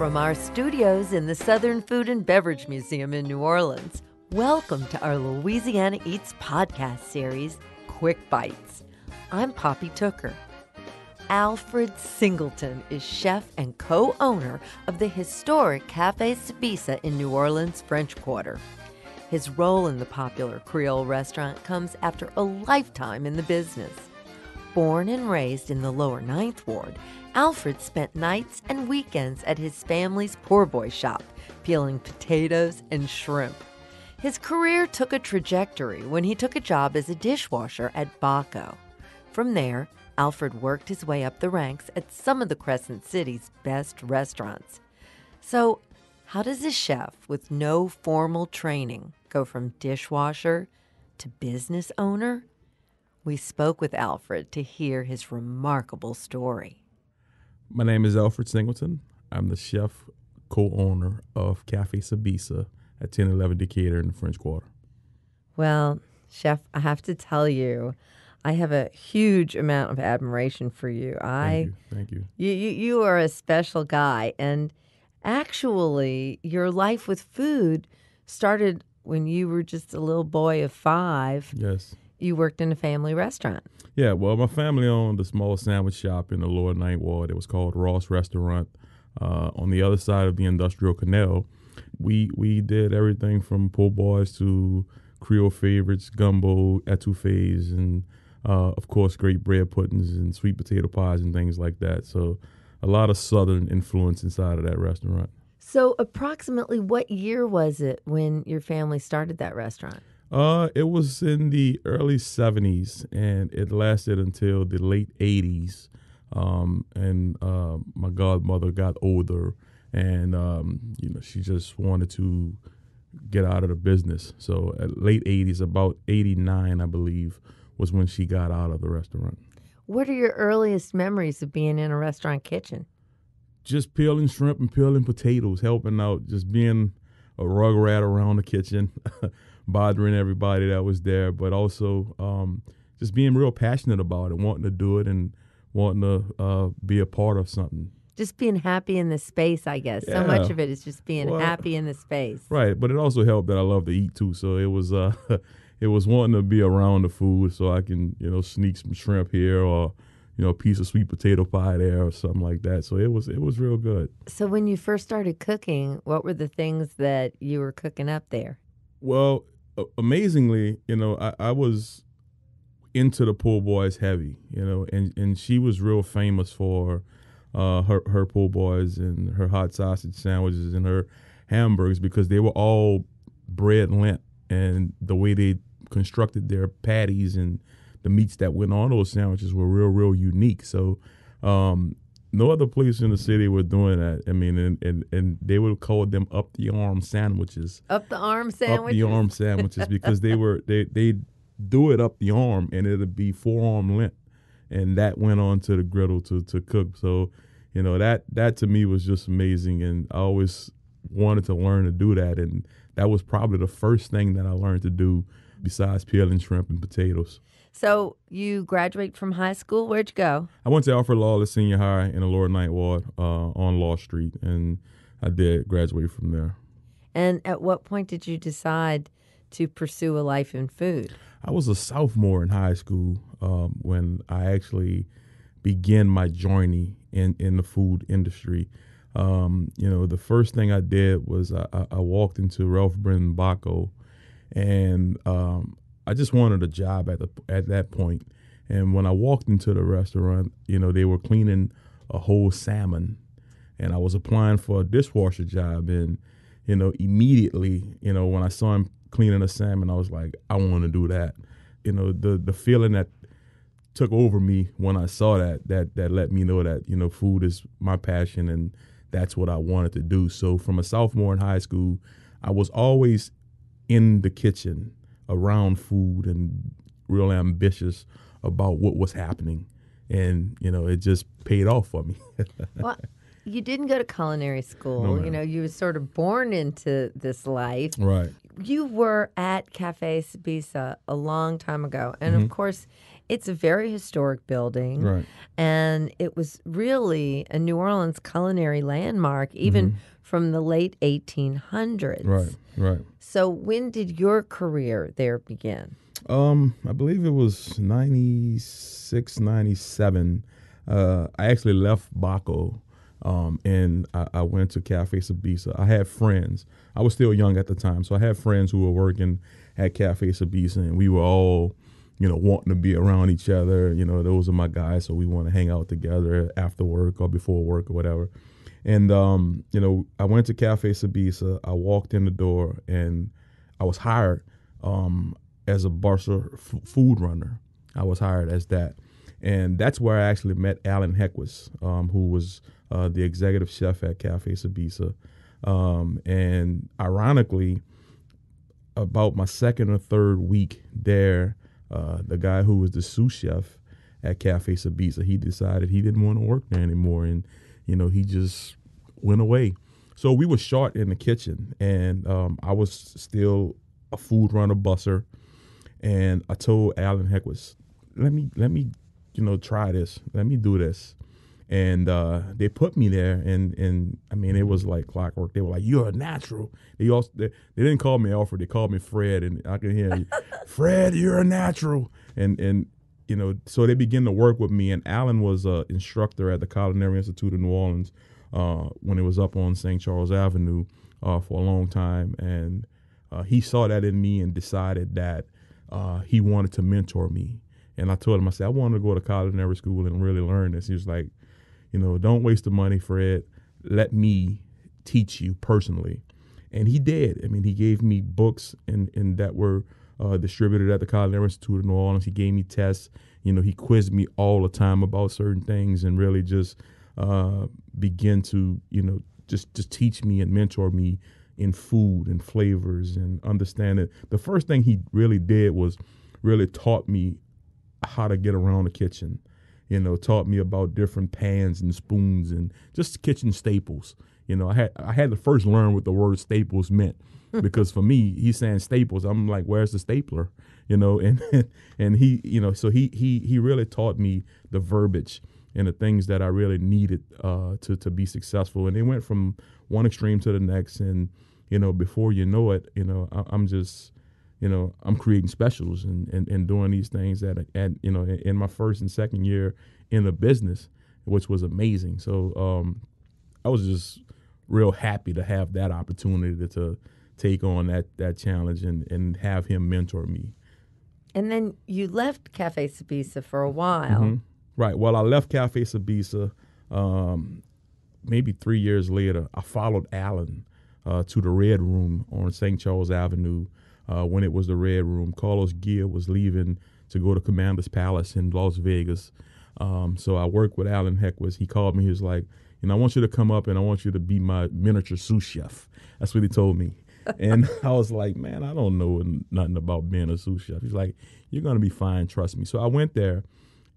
From our studios in the Southern Food and Beverage Museum in New Orleans, welcome to our Louisiana Eats podcast series, Quick Bites. I'm Poppy Tooker. Alfred Singleton is chef and co-owner of the historic Caf Sbisa in New Orleans' French Quarter. His role in the popular Creole restaurant comes after a lifetime in the business. Born and raised in the lower Ninth Ward, Alfred spent nights and weekends at his family's poor boy shop, peeling potatoes and shrimp. His career took a trajectory when he took a job as a dishwasher at Bacco. From there, Alfred worked his way up the ranks at some of the Crescent City's best restaurants. So, how does a chef with no formal training go from dishwasher to business owner? We spoke with Alfred to hear his remarkable story. My name is Alfred Singleton. I'm the chef co-owner of Caf Sbisa at 1011 Decatur in the French Quarter. Well, Chef, I have to tell you, I have a huge amount of admiration for you. Thank you. You are a special guy, and actually, your life with food started when you were just a little boy of 5. Yes. You worked in a family restaurant. Yeah, well, my family owned a small sandwich shop in the lower Ninth Ward. It was called Ross Restaurant on the other side of the Industrial Canal. We did everything from po' boys to Creole favorites, gumbo, etouffees, and of course, great bread puddings and sweet potato pies and things like that. So a lot of Southern influence inside of that restaurant. So approximately what year was it when your family started that restaurant? It was in the early 70s, and it lasted until the late 80s. My godmother got older, and she just wanted to get out of the business. So at late 80s, about 89, I believe, was when she got out of the restaurant. What are your earliest memories of being in a restaurant kitchen? Just peeling shrimp and peeling potatoes, helping out, just being a rug rat around the kitchen, bothering everybody that was there, but also just being real passionate about it, wanting to do it and wanting to be a part of something. Just being happy in the space, I guess. Yeah. So much of it is just being happy in the space. Right, but it also helped that I love to eat too, so it was it was wanting to be around the food so I can, sneak some shrimp here or, a piece of sweet potato pie there or something like that. So it was real good. So when you first started cooking, what were the things that you were cooking up there? Well, amazingly, I was into the po' boys heavy, and she was real famous for her po' boys and her hot sausage sandwiches and her hamburgers because they were all bread lent, and the way they constructed their patties and the meats that went on those sandwiches were real unique. So no other place in the city were doing that. I mean, and they would call them up the arm sandwiches. Up the arm sandwiches? Up the arm sandwiches because they do it up the arm and it'd be forearm length. And that went on to the griddle to cook. So, that to me was just amazing. And I always wanted to learn to do that. And that was probably the first thing that I learned to do besides peeling shrimp and potatoes. So you graduate from high school. Where'd you go? I went to Alfred Lawless Senior High in the Lower Ninth Ward on Law Street, and I did graduate from there. And at what point did you decide to pursue a life in food? I was a sophomore in high school when I actually began my journey in the food industry. The first thing I did was I walked into Ralph Brennan Bacco, and I just wanted a job at that point. And when I walked into the restaurant, they were cleaning a whole salmon, and I was applying for a dishwasher job. And, immediately, when I saw him cleaning a salmon, I was like, I want to do that. The feeling that took over me when I saw that let me know that, food is my passion and that's what I wanted to do. So from a sophomore in high school, I was always in the kitchen around food and real ambitious about what was happening. And, it just paid off for me. Well, you didn't go to culinary school. No, you were sort of born into this life. Right. You were at Caf Sbisa a long time ago. And, of course, It's a very historic building. Right. And it was really a New Orleans culinary landmark, even from the late 1800s. Right. Right. So when did your career there begin? I believe it was 96, 97. I actually left Bacco, and I went to Caf Sbisa. I had friends. I was still young at the time, so I had friends who were working at Caf Sbisa, and we were all, wanting to be around each other. Those are my guys, so we want to hang out together after work or before work or whatever. And, I went to Caf Sbisa. I walked in the door, and I was hired as a Barca food runner. I was hired as that. And that's where I actually met Alan Heckwis, who was the executive chef at Caf Sbisa. And ironically, about my second or third week there, the guy who was the sous chef at Caf Sbisa, he decided he didn't want to work there anymore. And, he just went away. So we were short in the kitchen, and I was still a food runner busser. And I told Alan Heckwis, let me, try this. Let me do this. And they put me there, and I mean, it was like clockwork. They were like, "You're a natural." They didn't call me Alfred. They called me Fred, and I can hear, "Fred, you're a natural." And so they began to work with me. And Alan was an instructor at the Culinary Institute of New Orleans when it was up on St. Charles Avenue for a long time. And he saw that in me and decided that he wanted to mentor me. And I told him, I said, I want to go to culinary school and really learn this. He was like, don't waste the money, Fred. Let me teach you personally. And he did. I mean, he gave me books and that were distributed at the Culinary Institute of New Orleans. He gave me tests. He quizzed me all the time about certain things and really just begin to, just teach me and mentor me in food and flavors and understanding. The first thing he really did was really taught me how to get around the kitchen. Taught me about different pans and spoons and just kitchen staples. I had to first learn what the word staples meant because for me, he's saying staples. I'm like, where's the stapler? And he, so he really taught me the verbiage and the things that I really needed to be successful. And it went from one extreme to the next. And, before you know it, I'm just, I'm creating specials and doing these things in my first and second year in the business, which was amazing. So I was just real happy to have that opportunity to take on that challenge and have him mentor me. And then you left Caf Sbisa for a while. Mm-hmm. Right. Well, I left Caf Sbisa maybe 3 years later. I followed Alan to the Red Room on St. Charles Avenue. When it was the Red Room, Carlos Gia was leaving to go to Commander's Palace in Las Vegas. So I worked with Alan Heckwis. He called me. He was like, I want you to come up and I want you to be my miniature sous chef. That's what he told me. And I was like, man, I don't know nothing about being a sous chef. He's like, you're going to be fine. Trust me. So I went there,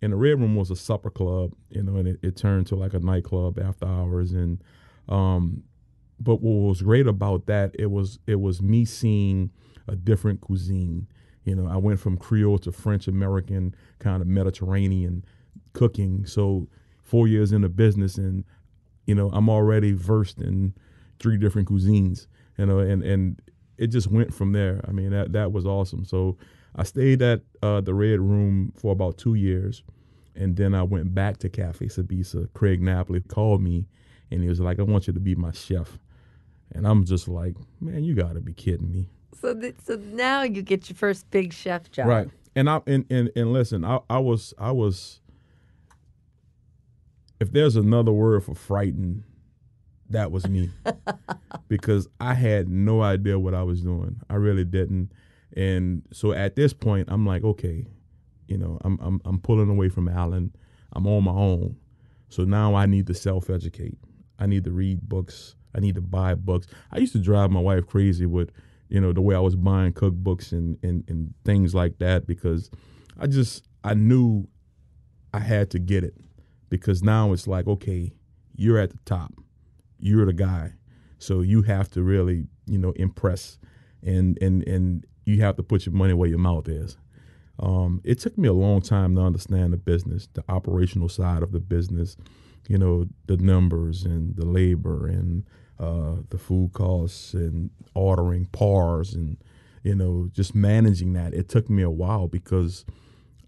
and the Red Room was a supper club, and it turned to like a nightclub after hours. And but what was great about that, it was me seeing a different cuisine. I went from Creole to French American, kind of Mediterranean cooking. So 4 years in the business, and I'm already versed in 3 different cuisines. And it just went from there. I mean, that was awesome. So I stayed at the Red Room for about 2 years, and then I went back to Caf Sbisa. Craig Napoli called me, and he was like, I want you to be my chef. And I'm just like, man, you got to be kidding me. So now you get your first big chef job, right? And listen, I was. If there's another word for frightened, that was me, because I had no idea what I was doing. I really didn't. And so at this point, I'm like, okay, I'm pulling away from Alan. I'm on my own. So now I need to self-educate. I need to read books. I need to buy books. I used to drive my wife crazy with, the way I was buying cookbooks and things like that, because I knew I had to get it, because now it's like, okay, you're at the top. You're the guy. So you have to really, impress and you have to put your money where your mouth is. It took me a long time to understand the business, the operational side of the business, the numbers and the labor and the food costs and ordering pars and, just managing that. It took me a while because,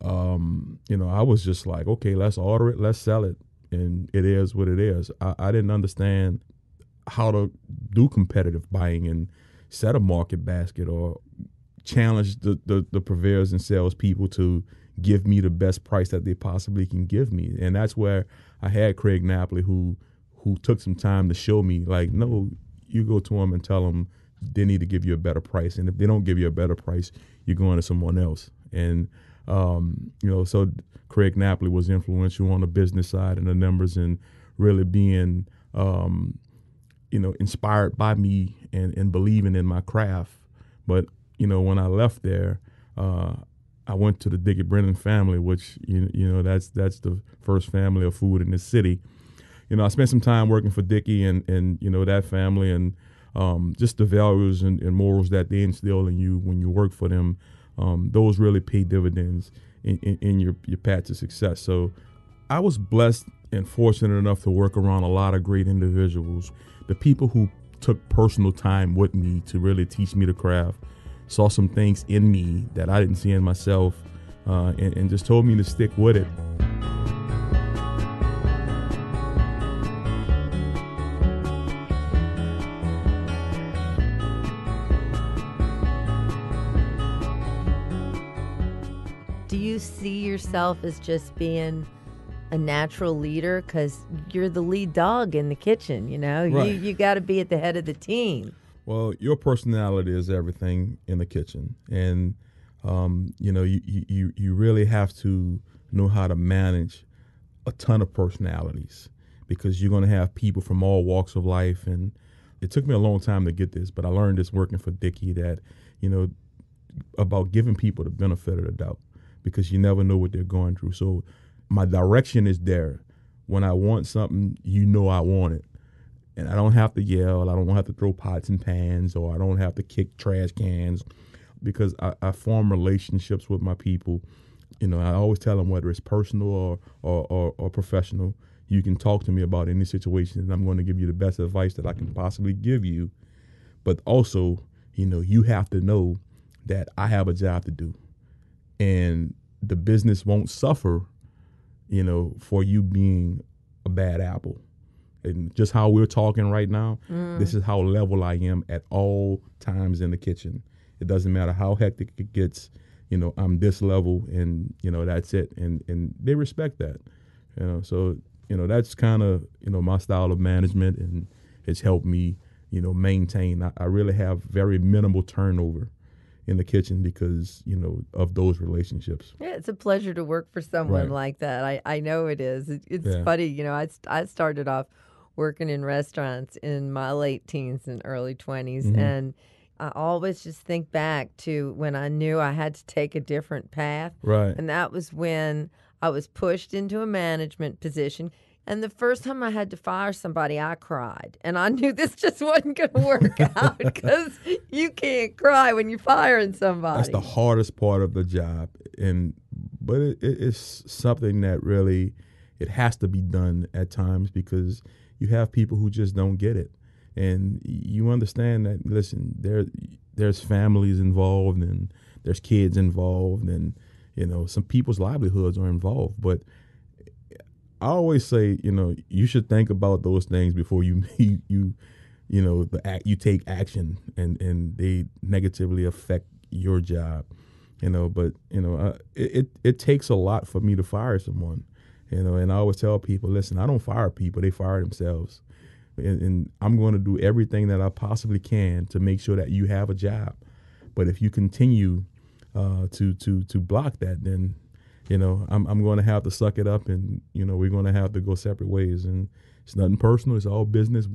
I was just like, okay, let's order it, let's sell it. And it is what it is. I didn't understand how to do competitive buying and set a market basket or challenge the purveyors and salespeople to give me the best price that they possibly can give me. And that's where I had Craig Napoli, who took some time to show me, like, no, you go to them and tell them they need to give you a better price. And if they don't give you a better price, you're going to someone else. And, so Craig Napoli was influential on the business side and the numbers and really being, inspired by me and believing in my craft. But, when I left there, I went to the Dickie Brennan family, which, that's the first family of food in this city. I spent some time working for Dickie and that family and just the values and morals that they instill in you when you work for them. Those really pay dividends in your path to success. So I was blessed and fortunate enough to work around a lot of great individuals. The people who took personal time with me to really teach me the craft, saw some things in me that I didn't see in myself, and just told me to stick with it. Do you see yourself as just being a natural leader? Because you're the lead dog in the kitchen, Right. You got to be at the head of the team. Well, your personality is everything in the kitchen. And, you really have to know how to manage a ton of personalities because you're going to have people from all walks of life. And it took me a long time to get this, but I learned this working for Dickie that, about giving people the benefit of the doubt because you never know what they're going through. So my direction is there. When I want something, I want it. And I don't have to yell, I don't have to throw pots and pans, or I don't have to kick trash cans because I form relationships with my people. I always tell them whether it's personal or professional, you can talk to me about any situation and I'm going to give you the best advice that I can possibly give you. But also, you have to know that I have a job to do and the business won't suffer, for you being a bad apple. And just how we're talking right now, this is how level I am at all times in the kitchen. It doesn't matter how hectic it gets, I'm this level and, that's it. And they respect that, so, that's kind of, my style of management and it's helped me, maintain. I really have very minimal turnover in the kitchen because, of those relationships. Yeah, it's a pleasure to work for someone like that. I know it is. It's funny, I started off working in restaurants in my late teens and early 20s. Mm-hmm. And I always just think back to when I knew I had to take a different path. Right. And that was when I was pushed into a management position. And the first time I had to fire somebody, I cried. And I knew this just wasn't going to work out because you can't cry when you're firing somebody. That's the hardest part of the job. But it's something that really, it has to be done at times because you have people who just don't get it. And you understand that, listen, there's families involved and there's kids involved and, some people's livelihoods are involved. But I always say, you should think about those things before you take action and they negatively affect your job, But it takes a lot for me to fire someone, And I always tell people, listen, I don't fire people; they fire themselves, and I'm going to do everything that I possibly can to make sure that you have a job. But if you continue to block that, then I'm going to have to suck it up, and we're going to have to go separate ways. And it's nothing personal; it's all business.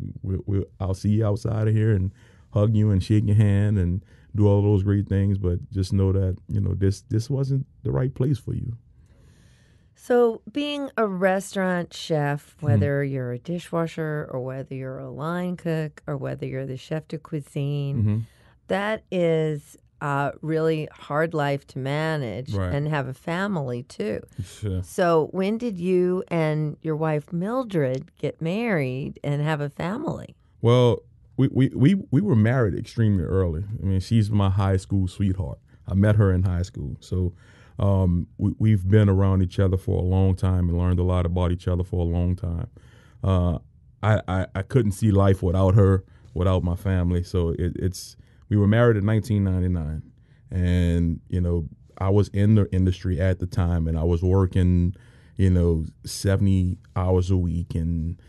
I'll see you outside of here and hug you and shake your hand and do all those great things. But just know that this wasn't the right place for you. So being a restaurant chef, whether you're a dishwasher or whether you're a line cook or whether you're the chef de cuisine, that is really hard life to manage Right. and have a family too. Sure. So when did you and your wife Mildred get married and have a family? Well, we were married extremely early. I mean, she's my high school sweetheart. I met her in high school. So we've been around each other for a long time and learned a lot about each other for a long time. I couldn't see life without her, without my family. So we were married in 1999, and I was in the industry at the time, and I was working 70 hours a week, and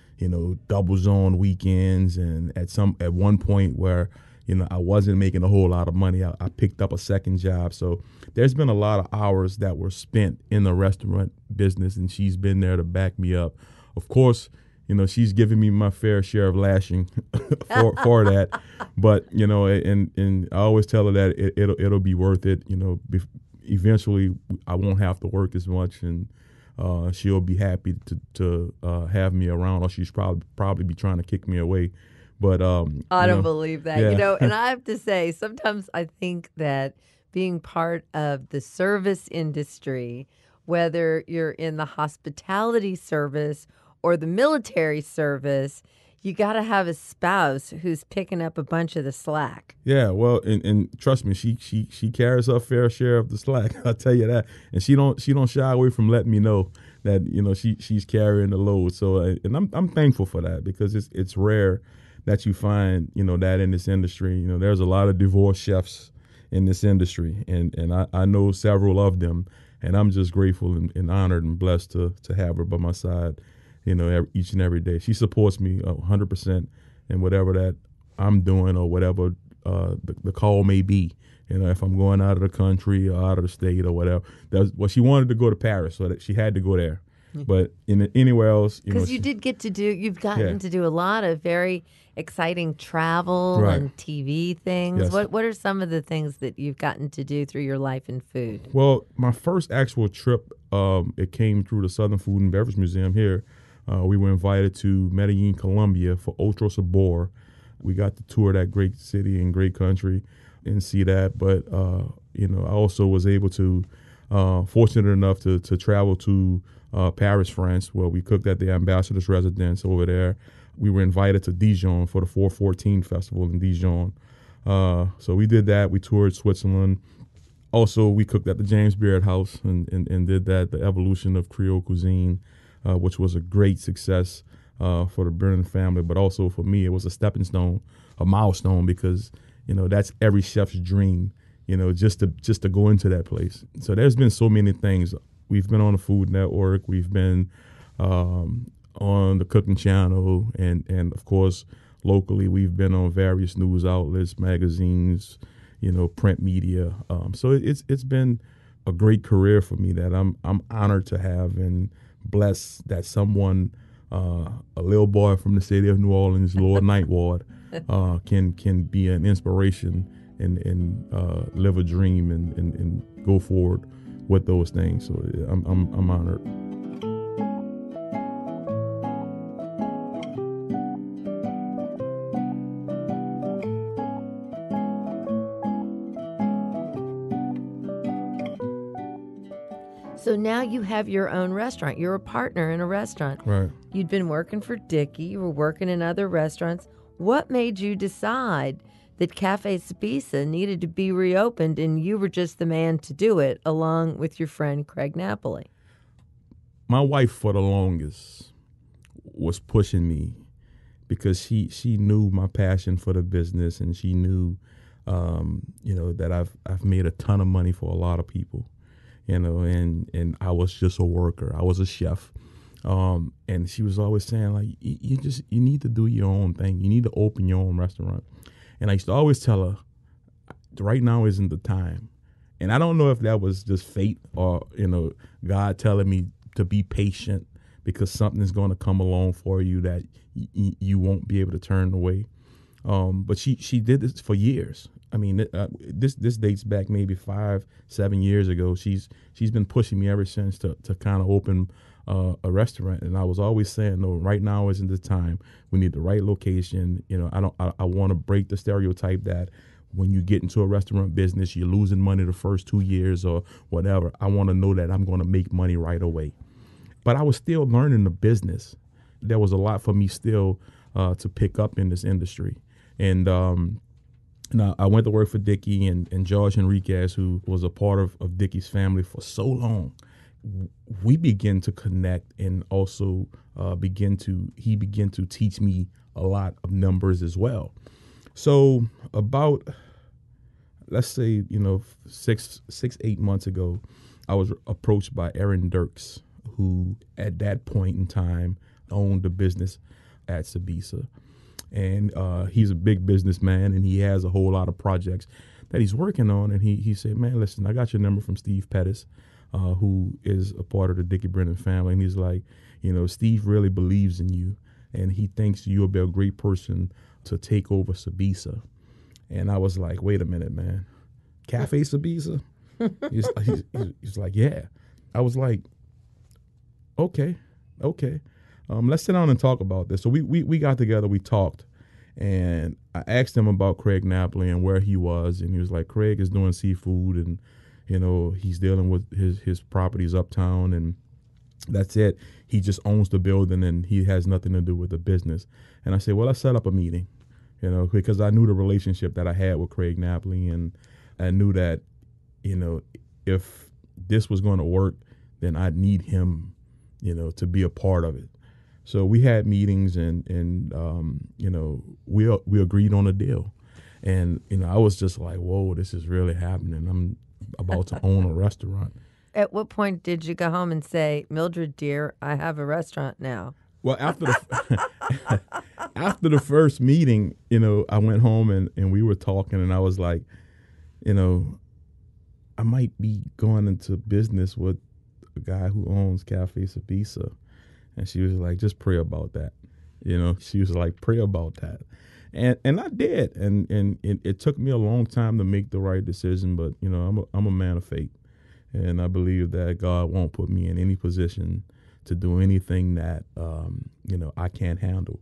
doubles on weekends, and at one point where I wasn't making a whole lot of money, I picked up a second job. So there's been a lot of hours that were spent in the restaurant business, and she's been there to back me up. Of course, she's giving me my fair share of lashing for that. But, and I always tell her that it'll be worth it. Eventually I won't have to work as much, and she'll be happy to have me around, or she's probably be trying to kick me away. But I don't believe that. yeah. And I have to say, sometimes I think that being part of the service industry, whether you're in the hospitality service or the military service, you got to have a spouse who's picking up a bunch of the slack. Yeah, well, and trust me, she carries her fair share of the slack. I'll tell you that, and she don't shy away from letting me know that she's carrying the load. So, and I'm thankful for that, because it's rare that you find that in this industry. There's a lot of divorced chefs in this industry, and I know several of them, and I'm just grateful and honored and blessed to have her by my side. Each and every day. She supports me 100% in whatever that I'm doing, or whatever the call may be. If I'm going out of the country or out of the state or whatever. She wanted to go to Paris, so that she had to go there. But anywhere else, because you've gotten to do a lot of very exciting travel Right. and TV things. Yes. What are some of the things that you've gotten to do through your life in food? Well, my first actual trip, it came through the Southern Food and Beverage Museum here. We were invited to Medellin, Colombia for Otro Sabor. We got to tour that great city and great country and see that. But, I also was able to, fortunate enough to travel to Paris, France, where we cooked at the ambassador's residence over there. We were invited to Dijon for the 414 festival in Dijon. So we did that. We toured Switzerland. Also, we cooked at the James Beard House and did that, the evolution of Creole cuisine, which was a great success for the Brennan family, but also for me, it was a stepping stone, a milestone, because that's every chef's dream, just to go into that place. So there's been so many things. We've been on the Food Network, we've been on the Cooking Channel, and of course locally we've been on various news outlets, magazines, print media. So it's been a great career for me that I'm honored to have, and blessed that someone, a little boy from the city of New Orleans, Lord Ninth Ward, can be an inspiration and live a dream and go forward with those things. So I'm honored. So now you have your own restaurant. You're a partner in a restaurant. Right. You'd been working for Dickie. You were working in other restaurants. What made you decide that Caf Sbisa needed to be reopened and you were just the man to do it, along with your friend Craig Napoli? My wife, for the longest, was pushing me, because she knew my passion for the business, and she knew, that I've made a ton of money for a lot of people. And I was just a worker. I was a chef. And she was always saying, like, you need to do your own thing. You need to open your own restaurant. And I used to always tell her, right now isn't the time. And I don't know if that was just fate or, God telling me to be patient, because something is going to come along for you that you won't be able to turn away. But she did this for years. I mean, this dates back maybe 5-7 years ago. She's been pushing me ever since to kind of open a restaurant, and I was always saying, no, right now isn't the time. We need the right location. I want to break the stereotype that when you get into a restaurant business, you're losing money the first 2 years or whatever. I want to know that I'm going to make money right away. But I was still learning the business. There was a lot for me still to pick up in this industry. And now I went to work for Dickie and George Enriquez, who was a part of Dickie's family for so long. We began to connect, and also he began to teach me a lot of numbers as well. So about, let's say, 8 months ago, I was approached by Aaron Dirks, who at that point in time owned the business at Sbisa. And he's a big businessman, and he has a whole lot of projects that he's working on. And he said, man, listen, I got your number from Steve Pettis, who is a part of the Dickie Brennan family. And he's like, Steve really believes in you, and he thinks you'll be a great person to take over Sbisa. And I was like, wait a minute, man. Caf Sbisa? He's like, yeah. I was like, okay. Let's sit down and talk about this. So we got together, we talked, and I asked him about Craig Napoli and where he was. And he was like, Craig is doing seafood, and, he's dealing with his properties uptown, and that's it. He just owns the building, and he has nothing to do with the business. And I said, well, let's set up a meeting, because I knew the relationship that I had with Craig Napoli, and I knew that, if this was going to work, then I'd need him, to be a part of it. So we had meetings, and we agreed on a deal. And, I was just like, whoa, this is really happening. I'm about to own a restaurant. At what point did you go home and say, Mildred, dear, I have a restaurant now? Well, after the first meeting, I went home and we were talking, and I was like, I might be going into business with a guy who owns Caf Sbisa. And she was like, just pray about that. She was like, pray about that. And I did. And it took me a long time to make the right decision, but, I'm a man of faith. And I believe that God won't put me in any position to do anything that, I can't handle.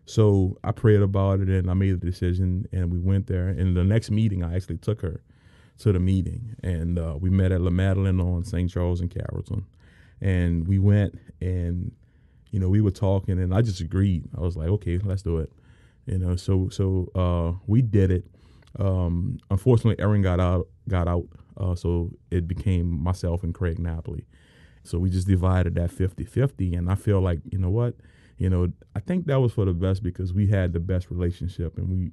So I prayed about it, and I made a decision, and we went there. And the next meeting, I actually took her to the meeting, and we met at La Madeleine on St. Charles and Carrollton. And we went, and, we were talking, and I just agreed. I was like, okay, let's do it. So we did it. Unfortunately, Aaron got out. So it became myself and Craig Napoli. So we just divided that 50-50. And I feel like, what? I think that was for the best, because we had the best relationship, and we,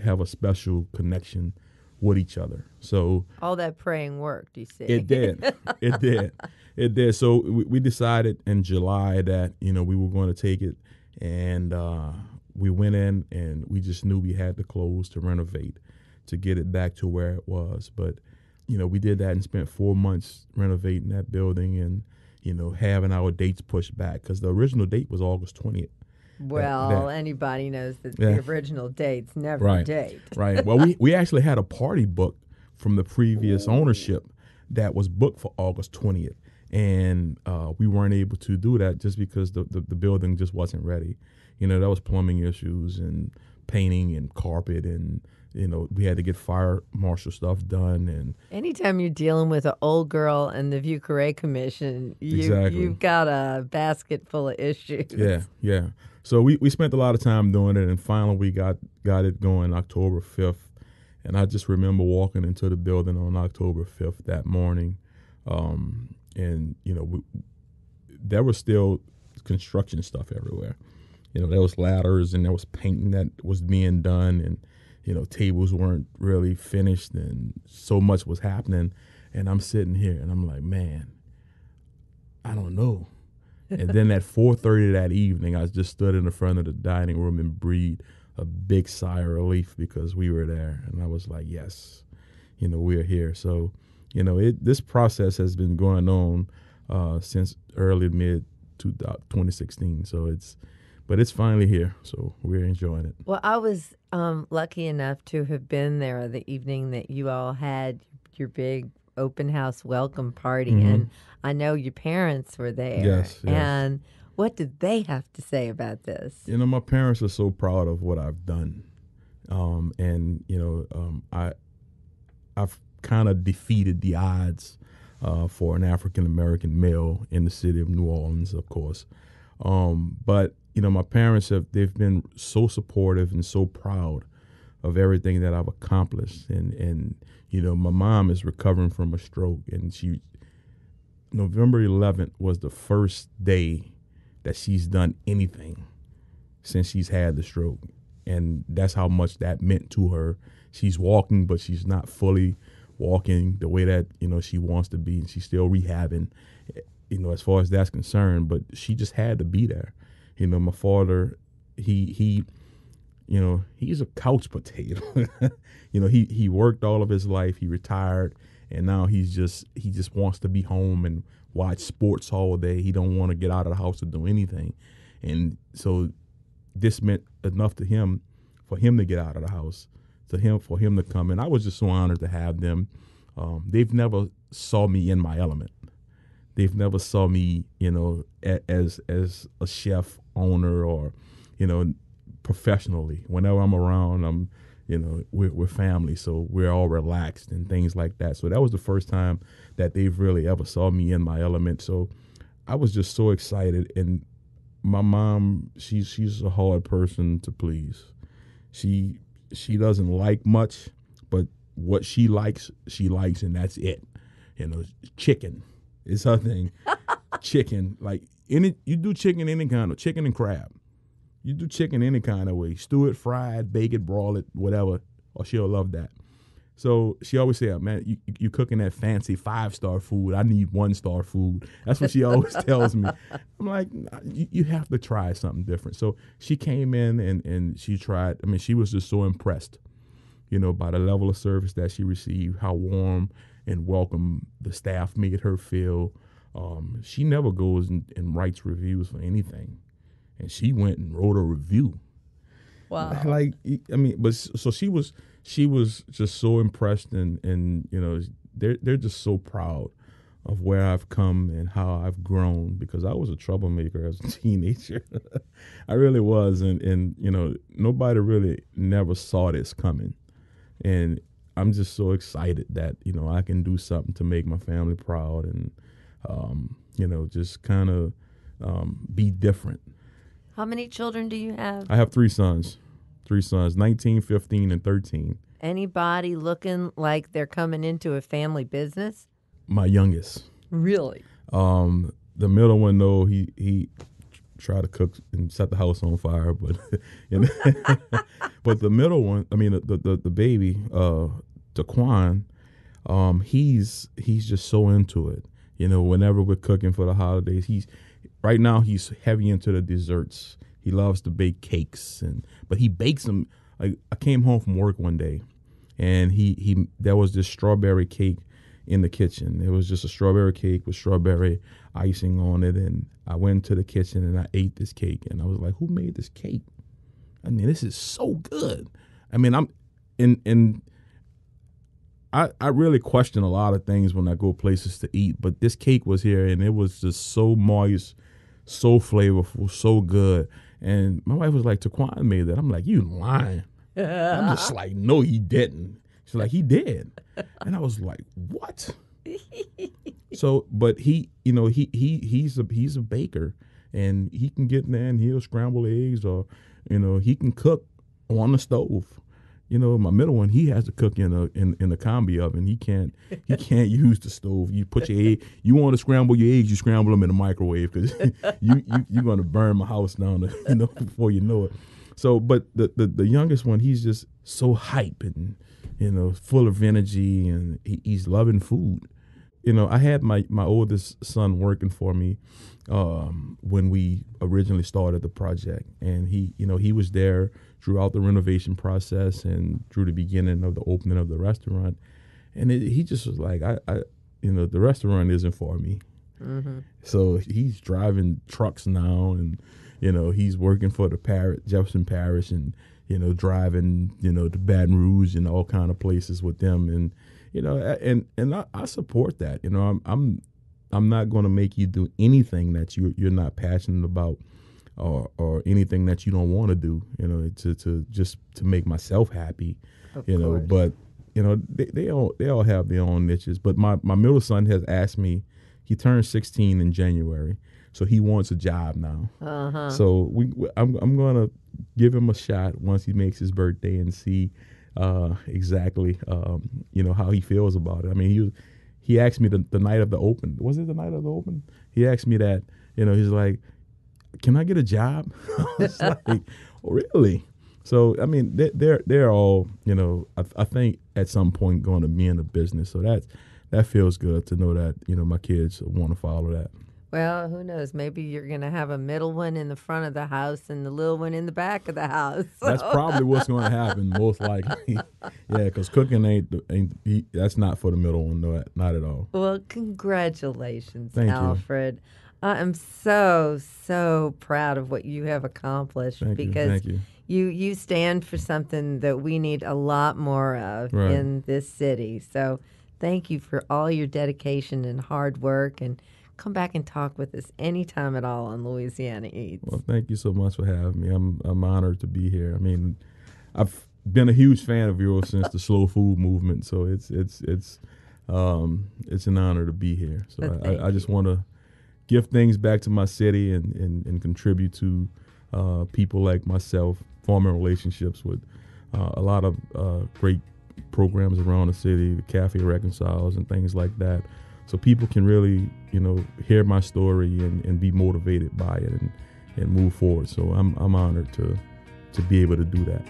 have a special connection with each other. So all that praying worked, you see. It did. It did. So we decided in July that, we were going to take it, and we went in, and we just knew we had to close to renovate to get it back to where it was. But, we did that and spent 4 months renovating that building, and, having our dates pushed back, because the original date was August 20th. Well, anybody knows that the original dates never date. Right. Well, we actually had a party booked from the previous ownership that was booked for August 20th. And we weren't able to do that just because the building just wasn't ready. There was plumbing issues and painting and carpet, and, we had to get fire marshal stuff done. And anytime you're dealing with an old girl and the Vieux Carré Commission, you've got a basket full of issues. Yeah. So we spent a lot of time doing it, and finally we got it going October 5th. And I just remember walking into the building on October 5th that morning. And, there was still construction stuff everywhere. There was ladders, and there was painting that was being done, and, tables weren't really finished, and so much was happening. And I'm sitting here, and I'm like, man, I don't know. And then at 4:30 that evening, I just stood in the front of the dining room and breathed a big sigh of relief, because we were there. And I was like, yes, we're here. So, this process has been going on since early mid 2016. So but it's finally here. So we're enjoying it. Well, I was lucky enough to have been there the evening that you all had your big open house welcome party. Mm-hmm. And I know your parents were there. Yes. And what did they have to say about this? My parents are so proud of what I've done. And I've kind of defeated the odds for an African American male in the city of New Orleans, of course. But my parents they've been so supportive and so proud of everything that I've accomplished. And my mom is recovering from a stroke, and November 11th was the first day that she's done anything since she's had the stroke. And that's how much that meant to her. She's walking, but she's not fully walking the way that, she wants to be. And she's still rehabbing, as far as that's concerned. But she just had to be there. My father, he's a couch potato. He worked all of his life. He retired, and now he just wants to be home and watch sports all day. He don't want to get out of the house to do anything. And so this meant enough to him for him to get out of the house, for him to come. And I was just so honored to have them. They've never saw me in my element. They've never saw me, as a chef, owner, or, professionally. Whenever I'm around, we're family, so we're all relaxed and things like that. So that was the first time that they've really ever saw me in my element. So I was just so excited. And my mom, she's a hard person to please. She doesn't like much, but what she likes, and that's it. Chicken is her thing. Chicken, like you do chicken any kind of chicken and crab. You do chicken any kind of way, stew it, fry it, bake it, broil it, whatever, or she'll love that. So she always say, man, you cooking that fancy 5-star food. I need 1-star food. That's what she always tells me. I'm like, nah, you have to try something different. So she came in and she tried. I mean, she was just so impressed, by the level of service that she received, how warm and welcome the staff made her feel. She never goes and writes reviews for anything. And she went and wrote a review. Wow. But so she was just so impressed, and they're just so proud of where I've come and how I've grown, because I was a troublemaker as a teenager. I really was, and nobody really never saw this coming. And I'm just so excited that, I can do something to make my family proud and, just kind of be different. How many children do you have? I have 3 sons, 19, 15, and 13. Anybody looking like they're coming into a family business? My youngest. Really? The middle one, though, he tried to cook and set the house on fire, but but the middle one, the baby, Daquan, he's just so into it. Whenever we're cooking for the holidays, right now he's heavy into the desserts. He loves to bake cakes, but he bakes them. I came home from work one day, and there was this strawberry cake in the kitchen. It was just a strawberry cake with strawberry icing on it, and I went to the kitchen and I ate this cake, and I was like, "Who made this cake? This is so good." I really question a lot of things when I go places to eat, but this cake was here, and it was just so moist, so flavorful, so good. And my wife was like, "Taquan made that." I'm like, "You lying." I'm just like, "No, he didn't." She's like, "He did." And I was like, "What?" So, but he's a baker, and he can get in there and he'll scramble eggs, or, he can cook on the stove. My middle one, he has to cook in the combi oven. He can't use the stove. You put your egg. You want to scramble your eggs, you scramble them in the microwave, because you're gonna burn my house down, before you know it. So, but the youngest one, he's just so hype and full of energy, and he's loving food. I had my oldest son working for me when we originally started the project, and he was there throughout the renovation process and through the beginning of the opening of the restaurant. And he just was like, the restaurant isn't for me. Mm-hmm. So he's driving trucks now, and, he's working for the Jefferson Parish, and, driving, to Baton Rouge and all kind of places with them. And, and I support that. I'm not going to make you do anything that you're not passionate about. or anything that you don't want to do, to make myself happy, Of course. but they all have their own niches. But my middle son has asked me, he turned 16 in January, so he wants a job now. Uh-huh. So I'm gonna give him a shot once he makes his birthday and see exactly how he feels about it. I mean, he asked me the night of the open. Was it the night of the open? He asked me that. He's like, "Can I get a job?" It's like, oh, really? So I mean, they're all I think at some point going to be in the business. So that feels good to know that my kids want to follow that. Well, who knows? Maybe you're going to have a middle one in the front of the house and the little one in the back of the house. That's probably what's going to happen, most likely. Yeah, because cooking that's not for the middle one, no, not at all. Well, congratulations, Thank you. Alfred. I am so proud of what you have accomplished because Thank you. You stand for something that we need a lot more of in this city. So thank you for all your dedication and hard work, and come back and talk with us anytime at all on Louisiana Eats. Well, thank you so much for having me. I'm honored to be here. I mean, I've been a huge fan of yours since the slow food movement, so it's an honor to be here. So I just want to give things back to my city and contribute to people like myself, forming relationships with a lot of great programs around the city, the Cafe Reconciles and things like that. So people can really, hear my story and be motivated by it and move forward. So I'm honored to be able to do that.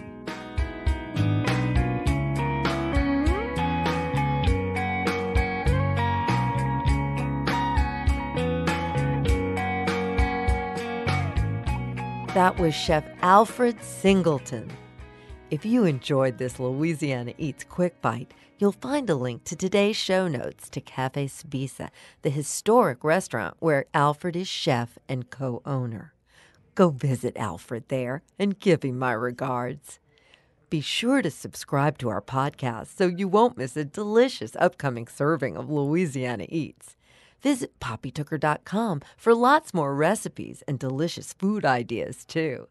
That was Chef Alfred Singleton. If you enjoyed this Louisiana Eats Quick Bite, you'll find a link to today's show notes to Caf Sbisa, the historic restaurant where Alfred is chef and co-owner. Go visit Alfred there and give him my regards. Be sure to subscribe to our podcast so you won't miss a delicious upcoming serving of Louisiana Eats. Visit poppytooker.com for lots more recipes and delicious food ideas, too.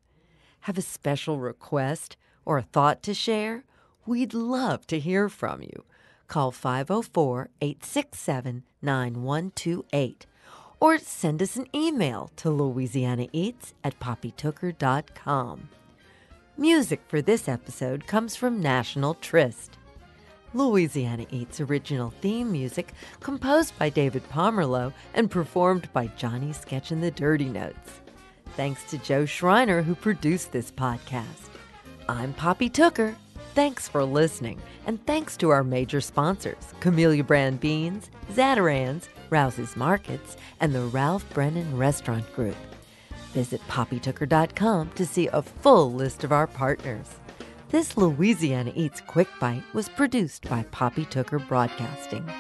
Have a special request or a thought to share? We'd love to hear from you. Call 504-867-9128 or send us an email to louisianaeats@poppytooker.com. Music for this episode comes from National Tryst. Louisiana Eats original theme music composed by David Pomerleau and performed by Johnny Sketch and the Dirty Notes. Thanks to Joe Schreiner who produced this podcast. I'm Poppy Tooker. Thanks for listening, and thanks to our major sponsors, Camellia Brand Beans, Zatarans, Rouse's Markets, and the Ralph Brennan Restaurant Group. Visit poppytooker.com to see a full list of our partners. This Louisiana Eats Quick Bite was produced by Poppy Tooker Broadcasting.